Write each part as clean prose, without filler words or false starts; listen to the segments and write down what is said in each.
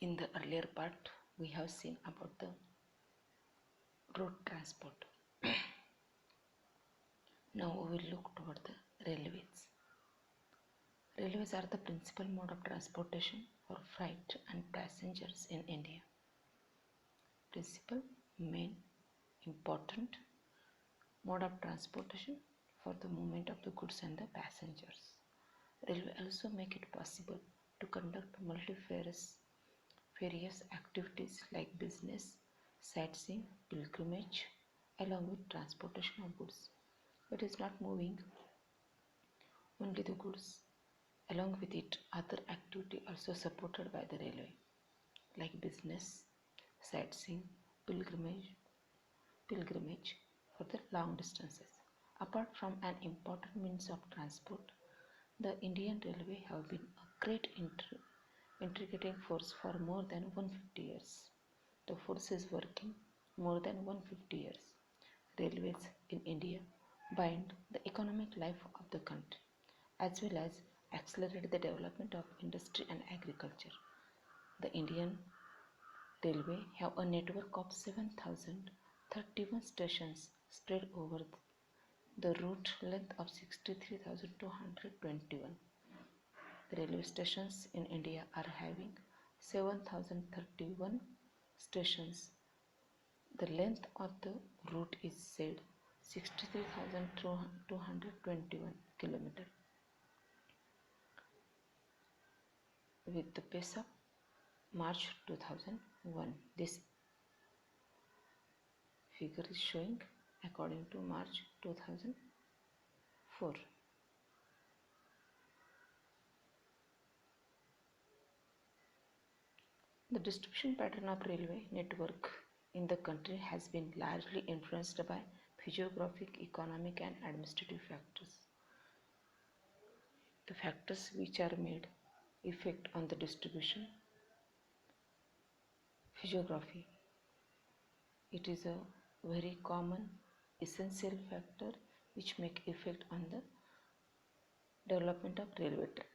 In the earlier part, we have seen about the road transport. Now we will look toward the railways. Railways are the principal mode of transportation for freight and passengers in India. Principal, main, important mode of transportation for the movement of the goods and the passengers. Railway also make it possible to conduct multifarious activities like business, sightseeing, pilgrimage, along with transportation of goods. It is not moving only the goods. Along with it, other activity also supported by the railway, like business, sightseeing, pilgrimage for the long distances. Apart from an important means of transport, the Indian Railway have been a great integrating force for more than 150 years. The force is working more than 150 years. Railways in India bind the economic life of the country as well as accelerate the development of industry and agriculture. The Indian Railway have a network of 7,031 stations spread over the route length of 63,221. The railway stations in India are having 7,031 stations. The length of the route is said 63,221 km. With the pace of March 2001. This figure is showing according to March 2004. The distribution pattern of railway network in the country has been largely influenced by physiographic, economic and administrative factors. The factors which are made effect on the distribution. Physiography. It is a very common essential factor which make effect on the development of railway track.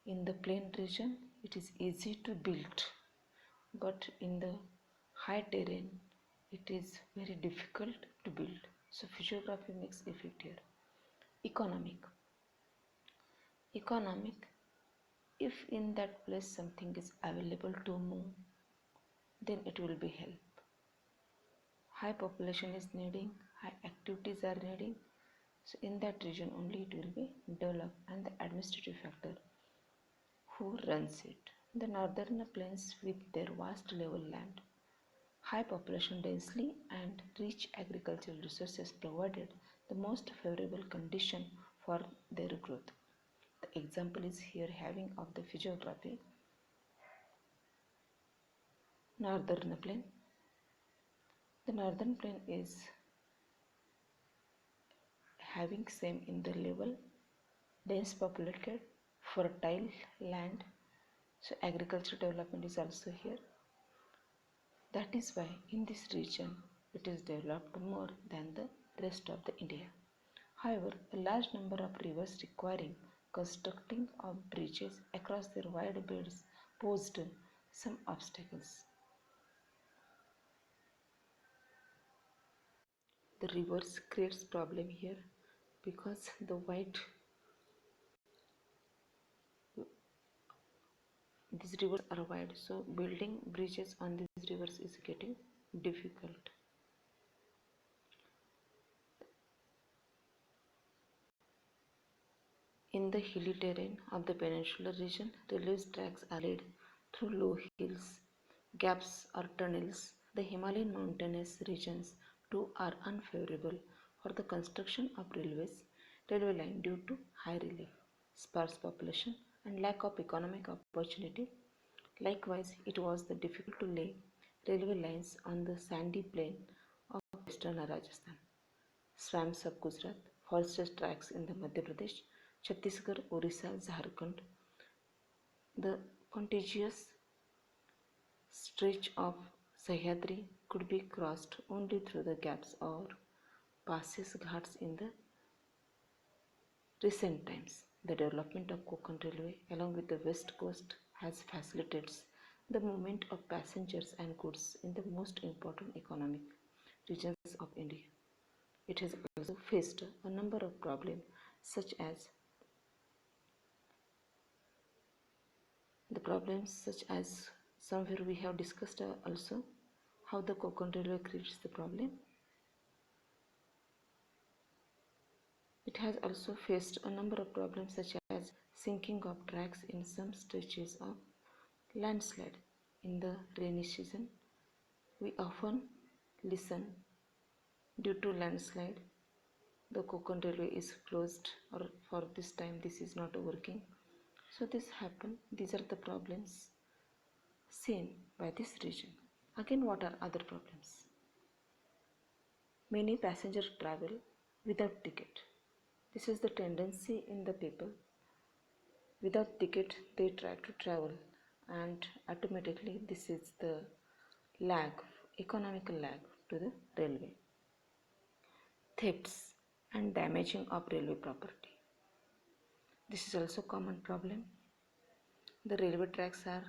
In the plain region, it is easy to build, but in the high terrain, it is very difficult to build. So physiography makes effect here. Economic. If in that place something is available to move, then it will be help. High population is needing, high activities are needing, so in that region only it will be developed, and the administrative factor who runs it. The northern plains with their vast level land, high population density and rich agricultural resources provided the most favorable condition for their growth. The example is here having of the physiography. Northern plain. The northern plain is having same in the level, dense populated, fertile land, so agriculture development is also here. That is why in this region it is developed more than the rest of the India. However, a large number of rivers requiring constructing of bridges across their wide beds posed some obstacles. The rivers creates problem here because these rivers are wide, so building bridges on these rivers is getting difficult. In the hilly terrain of the peninsular region, railway tracks are laid through low hills, gaps or tunnels. The Himalayan mountainous regions too are unfavorable for the construction of railway line due to high relief, sparse population and lack of economic opportunity. Likewise, it was difficult to lay railway lines on the sandy plain of western Rajasthan, swamps of Gujarat, forested tracts in the Madhya Pradesh, Chhattisgarh, Orissa, Jharkhand. The contiguous stretch of Sahyadri could be crossed only through the gaps or passes ghats in the recent times. The development of Konkan Railway along with the west coast has facilitated the movement of passengers and goods in the most important economic regions of India. It has also faced a number of problems such as somewhere we have discussed also how the Konkan Railway creates the problem. It has also faced a number of problems such as sinking of tracks in some stretches of landslide. In the rainy season, we often listen due to landslide. The Konkan Railway is closed, or for this time this is not working. So this happen. These are the problems seen by this region. Again, what are other problems? Many passengers travel without ticket. This is the tendency in the people. Without ticket, they try to travel, and automatically this is the lag, economical lag to the railway. Thefts and damaging of railway property. This is also a common problem. The railway tracks are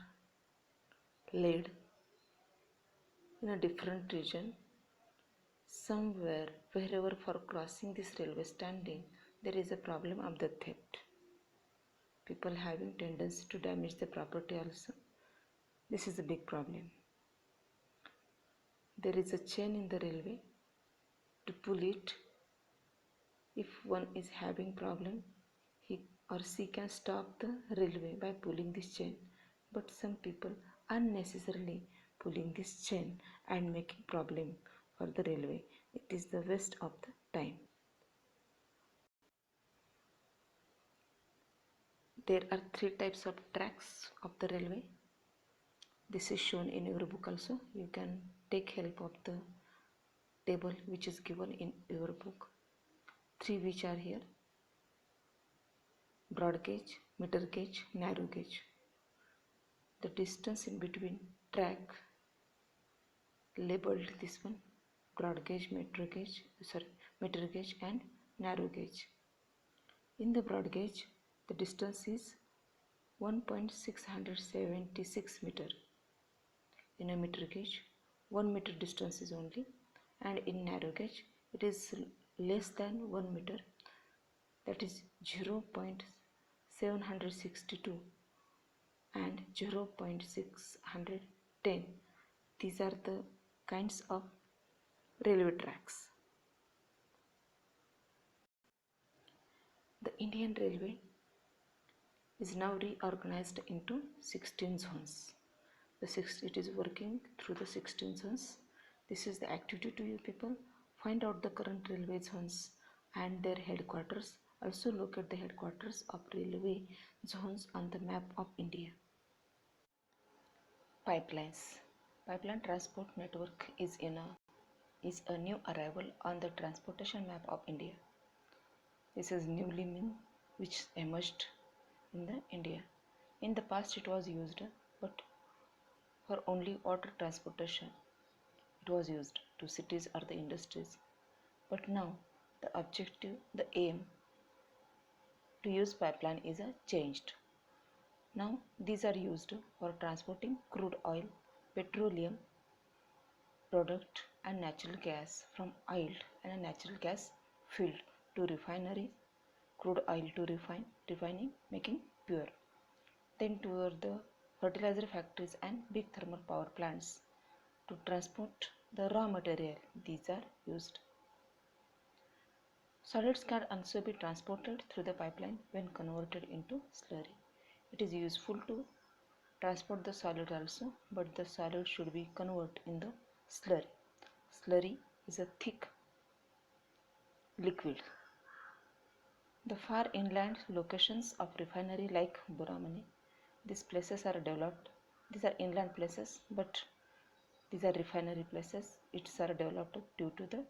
laid in a different region. Somewhere, wherever for crossing this railway standing, there is a problem of the theft. People having tendency to damage the property also. This is a big problem. There is a chain in the railway to pull it. If one is having problem, he or she can stop the railway by pulling this chain. But some people unnecessarily pulling this chain and making problem for the railway. It is the waste of the time. There are 3 types of tracks of the railway. This is shown in your book also. You can take help of the table which is given in your book. 3 which are here: broad gauge, meter gauge, narrow gauge. The distance in between track labeled this one: broad gauge, meter gauge and narrow gauge. In the broad gauge, the distance is 1.676 meter. In a meter gauge, 1 meter distance is only, and in narrow gauge it is less than 1 meter, that is 0.762 and 0.610. These are the kinds of railway tracks. The Indian Railway is now reorganized into 16 zones. It is working through the 16 zones. This is the activity to you people. Find out the current railway zones and their headquarters. Also locate the headquarters of railway zones on the map of India. Pipelines. Pipeline transport network is a new arrival on the transportation map of India. This is newly which emerged in the India. In the past it was used, but for only water transportation it was used to cities or the industries. But now the objective, the aim to use pipeline is changed. Now these are used for transporting crude oil, petroleum product and natural gas from oil and natural gas field to refinery, crude oil to refining, making pure. Then toward the fertilizer factories and big thermal power plants to transport the raw material. These are used. Solids can also be transported through the pipeline when converted into slurry. It is useful to transport the solid also, but the solid should be converted in the slurry. Slurry is a thick liquid. The far inland locations of refinery like Brahmaputra, these places are developed. These are inland places, but these are refinery places. It's are developed due to the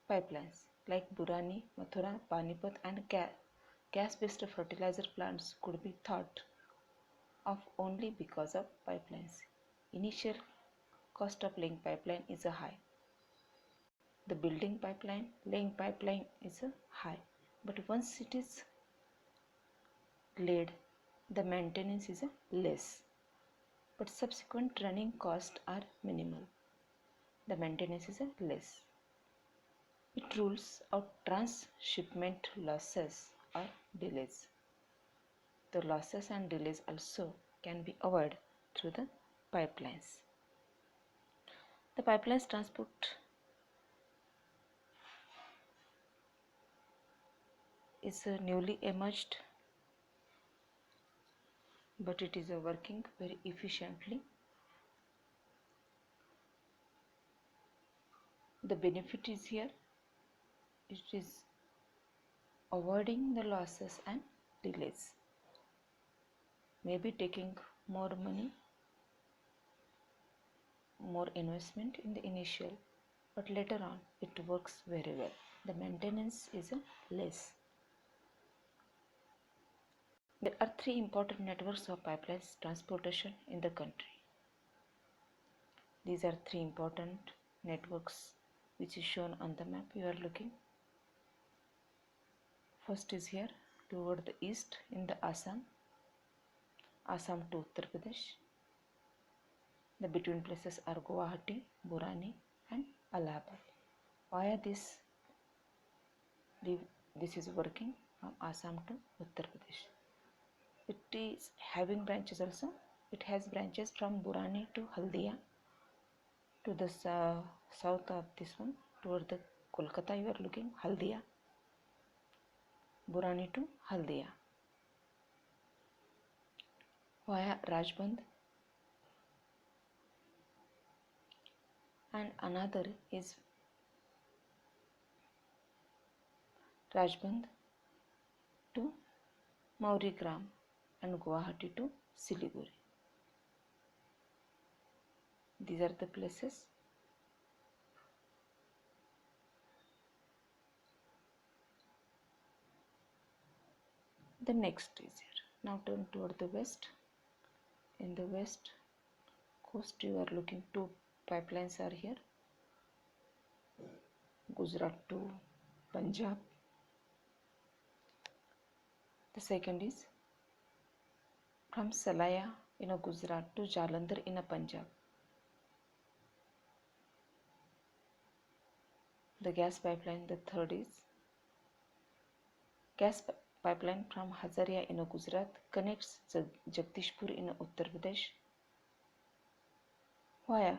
pipelines like Burani, Mathura, Panipat and gas-based fertilizer plants could be thought of only because of pipelines. Initial cost of laying pipeline is high. The laying pipeline is high, but once it is laid, the maintenance is less. but subsequent running costs are minimal. The maintenance is less. It rules out transshipment losses or delays. The losses and delays also can be avoided through the pipelines. The pipelines transport is newly emerged, but it is working very efficiently. The benefit is here, it is avoiding the losses and delays. Maybe taking more money, more investment in the initial, but later on it works very well. The maintenance is less. There are three important networks of pipelines transportation in the country. These are three important networks which is shown on the map you are looking. First is here toward the east in the Assam to Uttar Pradesh. The between places are Guwahati, Burani and Allahabad. Via this is working from Assam to Uttar Pradesh. It is having branches also. It has branches from Burani to Haldia to the south of this one toward the Kolkata you are looking, Haldia, Burani to Haldia via Rajband, and another is Rajband to Maurigram and Guwahati to Siliguri. These are the places. The next is here. Now turn toward the west. In the west coast you are looking, two pipelines are here. Gujarat to Punjab. The second is from Salaya in a Gujarat to Jalandhar in a Punjab. The gas pipeline, the third is gas pipeline from Hazaria in a Gujarat connects Jagdishpur in a Uttar Pradesh via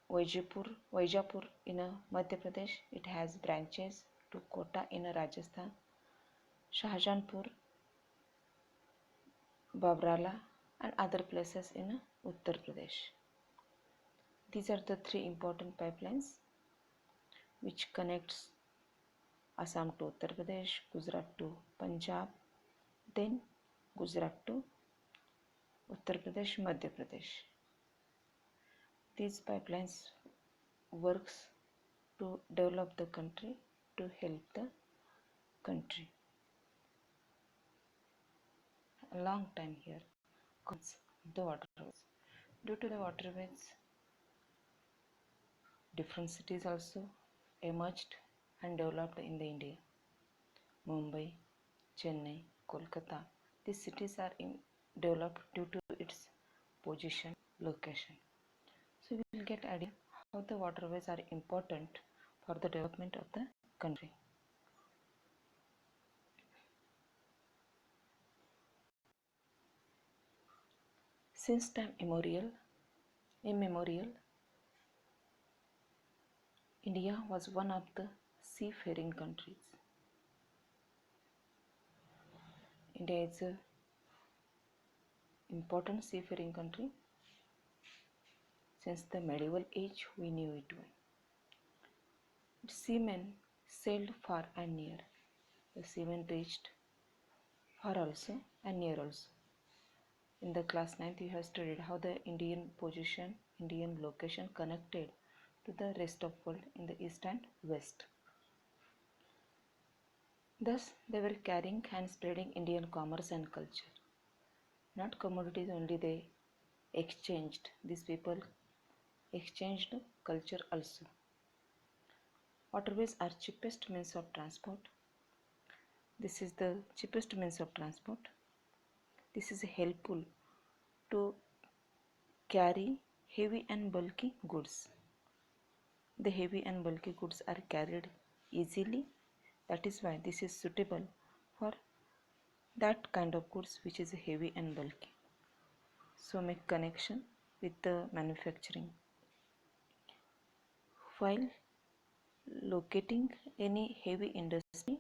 Vaijapur in a Madhya Pradesh. It has branches to Kota in a Rajasthan, Shahjahanpur, Babrala and other places in Uttar Pradesh. These are the three important pipelines which connects Assam to Uttar Pradesh, Gujarat to Punjab, then Gujarat to Uttar Pradesh, Madhya Pradesh. These pipelines works to develop the country, to help the country. A long time here comes the waterways. Due to the waterways, different cities also emerged and developed in the India. Mumbai, Chennai, Kolkata. These cities are developed due to its position, location. So we will get idea how the waterways are important for the development of the country. Since time immemorial, India was one of the seafaring countries. India is an important seafaring country. Since the medieval age, we knew it well. Seamen sailed far and near. The seamen reached far also and near also. In the class 9th, you have studied how the Indian position, Indian location connected to the rest of world in the east and west. Thus, they were carrying and spreading Indian commerce and culture. Not commodities only they exchanged. These people exchanged culture also. Waterways are cheapest means of transport. This is the cheapest means of transport. This is helpful to carry heavy and bulky goods. The heavy and bulky goods are carried easily. That is why this is suitable for that kind of goods which is heavy and bulky. So make connection with the manufacturing. While locating any heavy industry,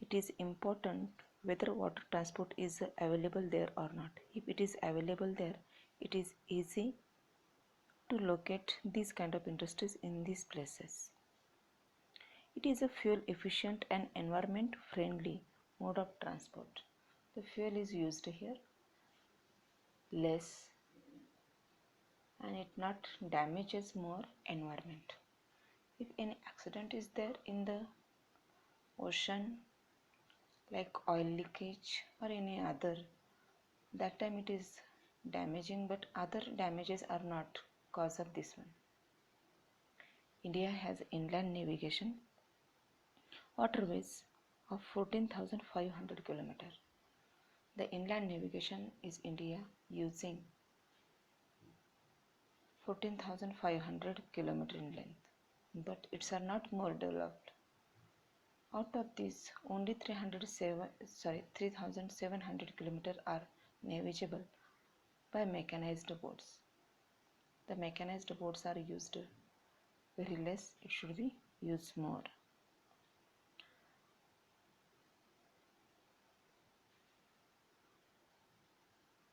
it is important whether water transport is available there or not. If it is available there, it is easy to locate these kind of industries in these places. It is a fuel efficient and environment friendly mode of transport. The fuel is used here less and it not damages more environment. If any accident is there in the ocean like oil leakage or any other, that time it is damaging, but other damages are not cause of this one. India has inland navigation waterways of 14,500 km. The inland navigation is India using 14,500 km in length, but it's are not more developed. Out of this, only 3,700 km are navigable by mechanized boats. The mechanized boats are used very less, it should be used more.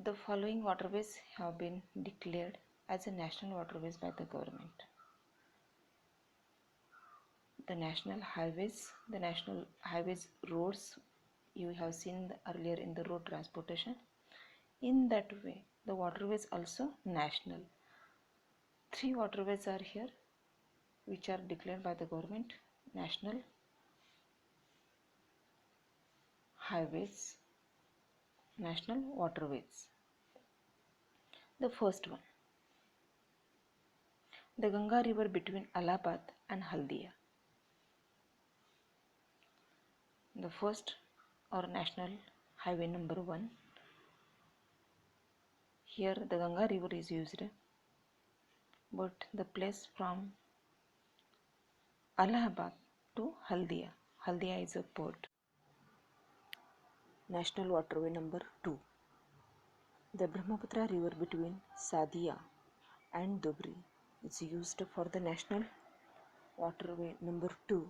The following waterways have been declared as a national waterways by the government. The national highways roads you have seen earlier in the road transportation. In that way, the waterways also national. 3 waterways are here which are declared by the government national highways, national waterways. The first one, the Ganga River between Allahabad and Haldia. The first or national highway number 1. Here the Ganga River is used, but the place from Allahabad to Haldia. Haldia is a port. National waterway number 2. The Brahmaputra River between Sadia and Dubri is used for the national waterway number 2.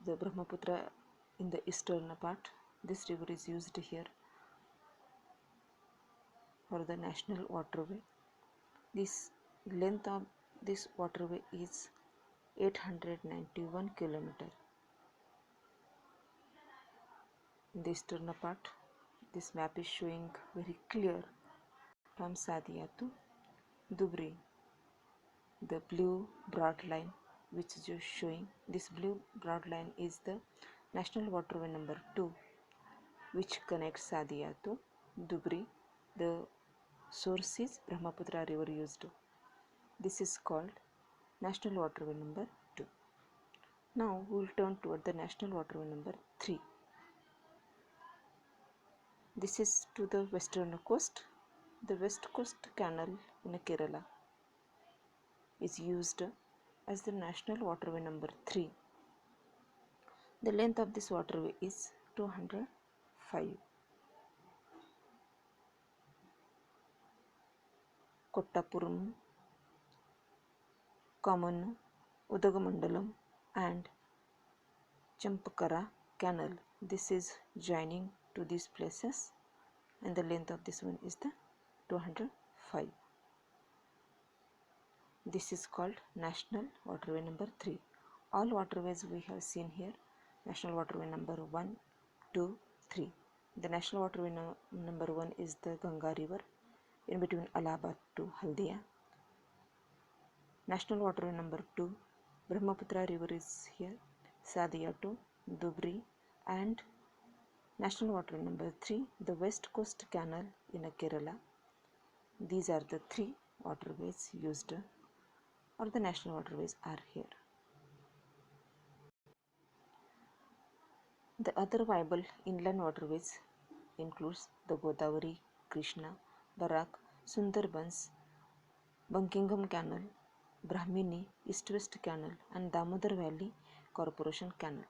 The Brahmaputra in the eastern part, this river is used here for the national waterway. This length of this waterway is 891 km. In the eastern part, this map is showing very clear from Sadia to Dubri. The blue broad line which is just showing, this blue broad line is the national waterway number 2 which connects Sadia to Dubri. The source is Brahmaputra river used. This is called national waterway number 2. Now we will turn toward the national waterway number 3. This is to the western coast. The west coast canal in Kerala is used as the national waterway number 3. The length of this waterway is 205. Kottapuram, Kaman, Udagamandalam and Champakara canal. This is joining to these places and the length of this one is the 205. This is called national waterway number 3. All waterways we have seen here, national waterway number 1, 2, 3. The national waterway number 1 is the Ganga River in between Allahabad to Haldia. National waterway number 2, Brahmaputra river is here, Sadia to Dubri, and national waterway number 3, the west coast canal in Kerala. These are the 3 waterways used, or the national waterways are here. The other viable inland waterways includes the Godavari, Krishna, Barak, Sundarbans, Buckingham Canal, Brahmini, East-West Canal and Damodar Valley Corporation Canal.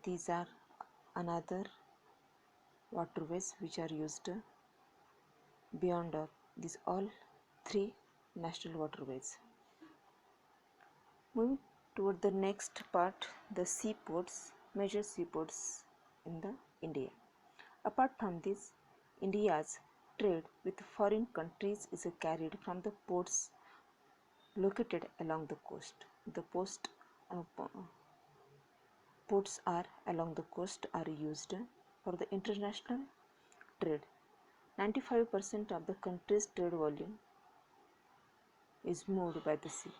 These are another waterways which are used beyond these all three national waterways. Moving toward the next part, the seaports, major seaports in the India. Apart from this, India's trade with foreign countries is carried from the ports located along the coast. The ports are along the coast are used for the international trade. 95% of the country's trade volume is moved by the sea.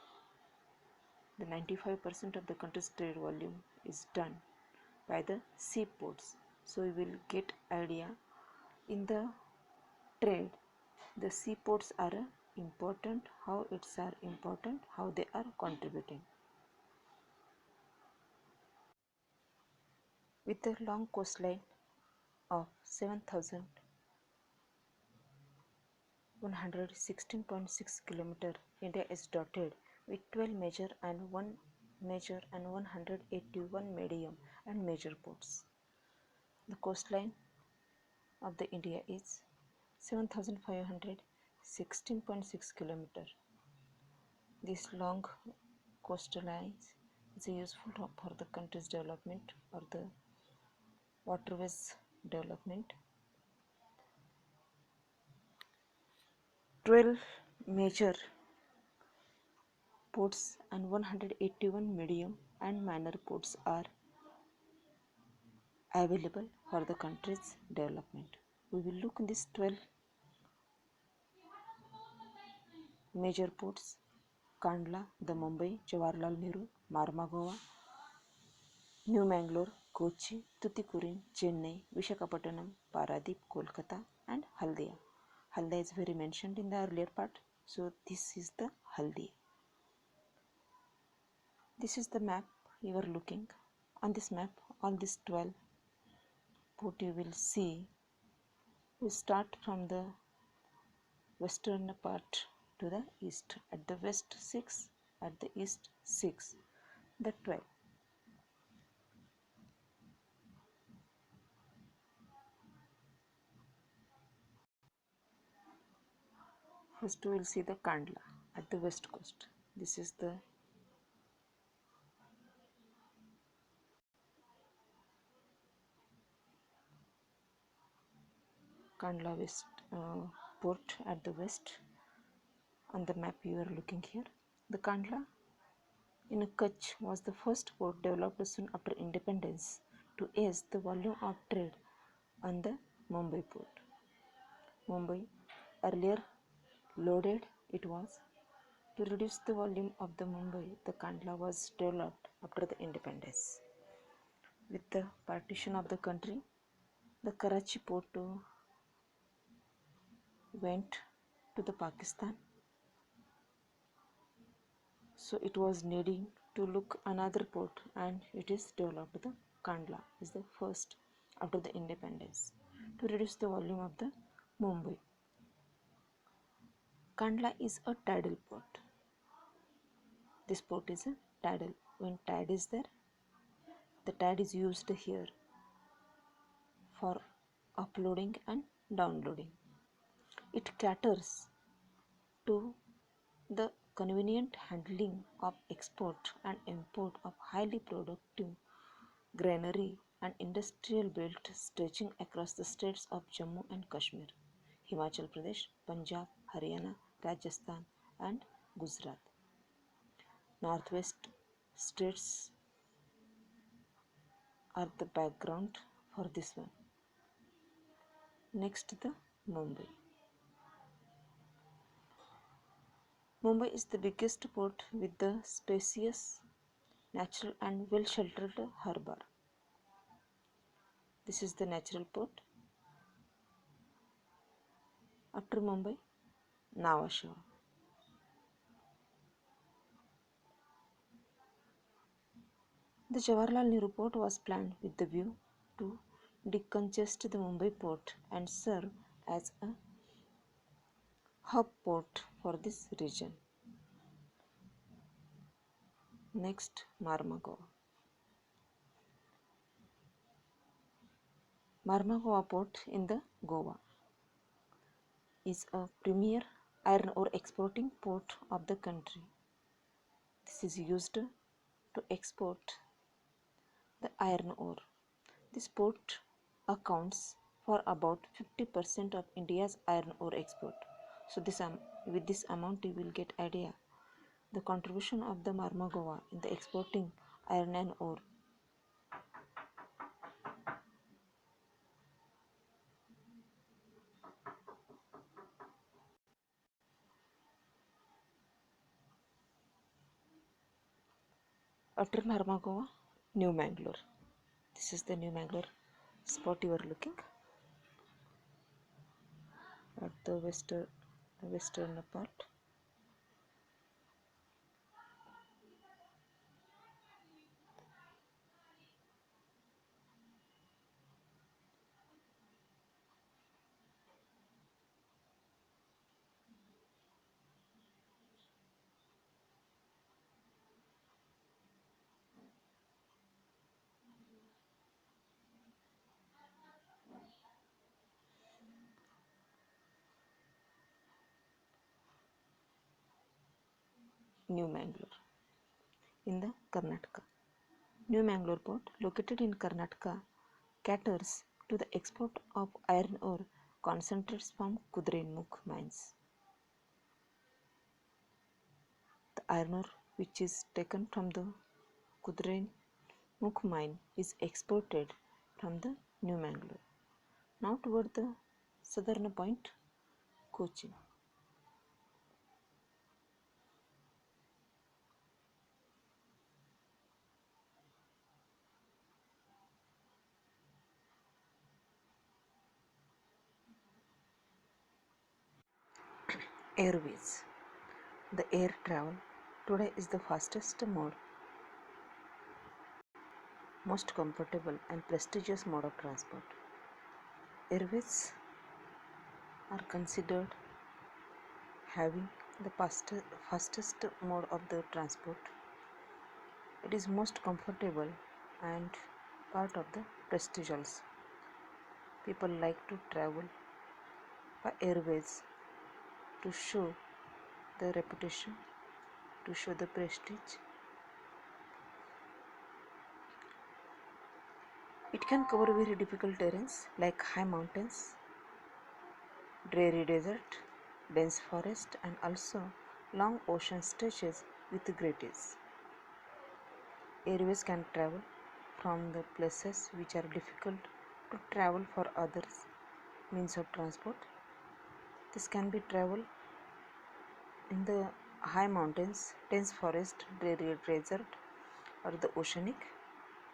The 95% of the country's trade volume is done by the seaports. So we will get idea in the trade the seaports are important, how it's are important, how they are contributing. With a long coastline of 7,116.6 km, India is dotted with 12 major and 181 medium and major ports. The coastline of the India is 7,516.6 km. This long coastal lines is useful for the country's development or the waterways development. 12 major ports and 181 medium and minor ports are available for the country's development. We will look at these 12 major ports: Kandla, the Mumbai, Jawaharlal Nehru, Marmagua, New Mangalore, Kochi, Tuticorin, Chennai, Visakhapatnam, Paradip, Kolkata and Haldia. Haldia is very mentioned in the earlier part, so this is the Haldia. This is the map you are looking. On this map, all these 12 ports you will see. We start from the western part to the east. At the west 6, at the east 6, the 12. First we will see the Kandla at the west coast. This is the Kandla West port at the west. On the map you are looking here. The Kandla in Kutch was the first port developed soon after independence to ease the volume of trade on the Mumbai port. Mumbai earlier loaded it was. To reduce the volume of the Mumbai, the Kandla was developed after the independence. With the partition of the country, the Karachi port went to the Pakistan. So it was needing to look another port and it is developed. The Kandla is the first after the independence to reduce the volume of the Mumbai. Kandla is a tidal port. This port is a tidal. When tide is there, the tide is used here for uploading and downloading. It caters to the convenient handling of export and import of highly productive granary and industrial belt stretching across the states of Jammu and Kashmir, Himachal Pradesh, Punjab, Haryana, Rajasthan and Gujarat. Northwest states are the background for this one. Next, the Mumbai. Mumbai is the biggest port with the spacious, natural and well-sheltered harbour. This is the natural port. After Mumbai, Nhava Sheva. The Jawaharlal Nehru port was planned with the view to decongest the Mumbai port and serve as a hub port for this region. Next, Marmagaon. Marmagaon port in the Goa is a premier iron ore exporting port of the country. This is used to export the iron ore. This port accounts for about 50% of India's iron ore export. So with this amount you will get idea the contribution of the Marmagaon in the exporting iron and ore. After Marmagaon, New Mangalore. This is the New Mangalore spot you are looking at the western part. New Mangalore in the Karnataka. New Mangalore port, located in Karnataka, caters to the export of iron ore concentrates from Kudrenmukh mines. The iron ore which is taken from the Kudrenmukh mine is exported from the New Mangalore. Now toward the southern point, Cochin. Airways. The air travel today is the fastest mode, most comfortable and prestigious mode of transport. Airways are considered having the fastest mode of the transport. It is most comfortable and part of the prestige also. People like to travel by airways to show the reputation, to show the prestige. It can cover very difficult terrains like high mountains, dreary desert, dense forest, and also long ocean stretches with great ease. Airways can travel from the places which are difficult to travel for others means of transport. This can be travel in the high mountains, dense forest, dreary desert, or the oceanic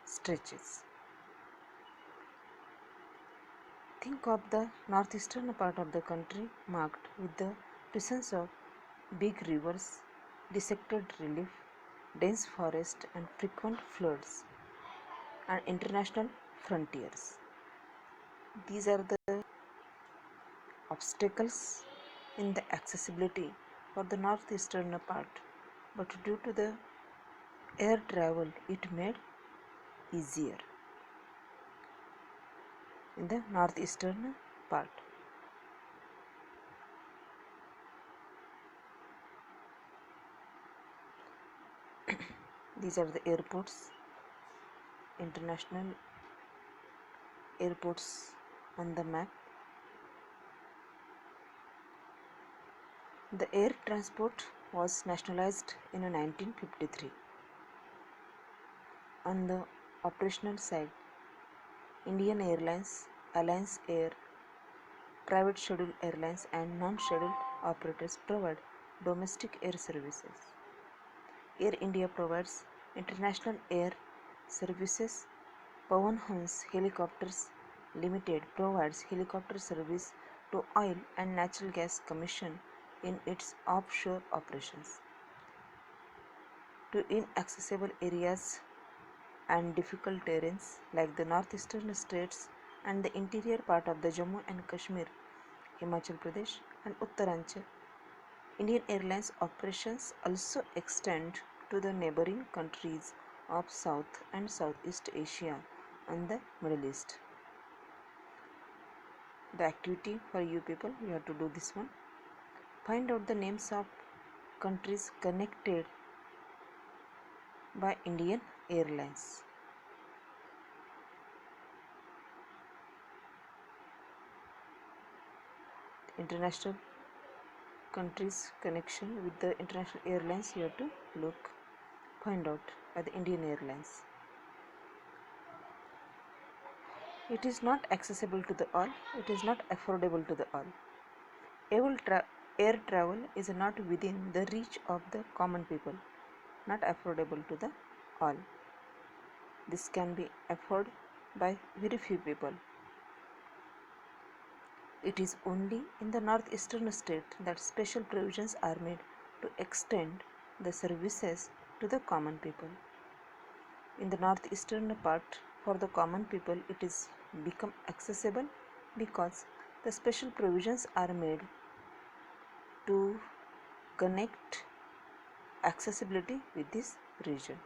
stretches. Think of the northeastern part of the country marked with the presence of big rivers, dissected relief, dense forest, and frequent floods, and international frontiers. These are the obstacles in the accessibility for the northeastern part, but due to the air travel it made easier in the northeastern part. These are the airports, international airports on the map. The air transport was nationalized in 1953. On the operational side, Indian Airlines, Alliance Air, private scheduled airlines and non-scheduled operators provide domestic air services. Air India provides international air services. Pawan Hans Helicopters Limited provides helicopter service to oil and natural gas commission in its offshore operations. To inaccessible areas and difficult terrains like the northeastern states, and the interior part of the Jammu and Kashmir, Himachal Pradesh, and Uttaranchal. Indian Airlines operations also extend to the neighboring countries of South and Southeast Asia and the Middle East. The activity for you people, you have to do this one. Find out the names of countries connected by Indian Airlines. International countries connection with the international airlines, you have to find out by the Indian Airlines. It is not accessible to the all, it is not affordable to the all. Air travel is not within the reach of the common people, not affordable to the all. This can be afforded by very few people. It is only in the northeastern state that special provisions are made to extend the services to the common people. In the northeastern part, for the common people, it is become accessible because the special provisions are made to connect accessibility with this region.